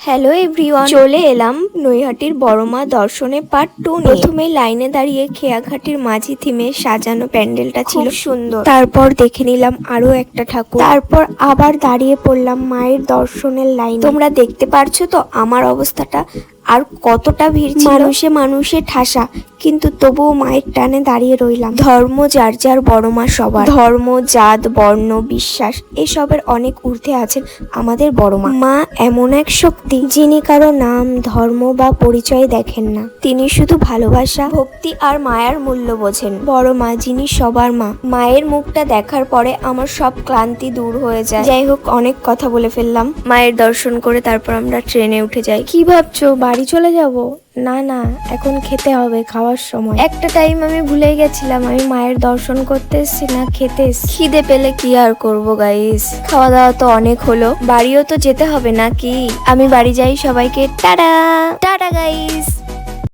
Hello everyone, চলে এলাম নৈহাটির বড় মা দর্শনে পার্ট 2 নিয়ে। প্রথমে লাইনে দাঁড়িয়ে খেয়াঘাটির মাঝি থিমে সাজানো প্যান্ডেলটা ছিল সুন্দর। তারপর দেখে নিলাম আরো একটা ঠাকুর, তারপর আবার দাঁড়িয়ে পড়লাম মায়ের দর্শনের লাইন। তোমরা দেখতে পারছো তো আমার অবস্থাটা, আর কতটা ভিড় ছিল, মানুষে ঠাসা, কিন্তু তবুও মায়ের টানে দাঁড়িয়ে রইলাম। ধর্ম যার যার, বড় মা সবার। ধর্ম, জাত, বর্ণ, বিশ্বাস এসবের অনেক ঊর্ধ্বে আছেন আমাদের বড় মা। মা এমন এক শক্তি, যিনি কারো নাম, ধর্ম বা পরিচয় দেখেন না। তিনি শুধু ভালোবাসা, ভক্তি আর মায়ার মূল্য বোঝেন। বড় মা, যিনি সবার মা। মায়ের মুখটা দেখার পরে আমার সব ক্লান্তি দূর হয়ে যায়। যাই হোক, অনেক কথা বলে ফেললাম। মায়ের দর্শন করে তারপর আমরা ট্রেনে উঠে যাই। কি ভাবছো, বাড়ি চলে যাব? না না, এখন খেতে হবে, খাওয়ার সময়। একটা টাইম আমি ভুলে গেছিলাম আমি মায়ের দর্শন করতে এসেছি না খেতে এসেছি। খিদে পেলে কি আর করবো গাইস, খাওয়া দাওয়া তো অনেক হলো, বাড়িও তো যেতে হবে নাকি। আমি বাড়ি যাই, সবাইকে টাটা টাটা গাইস।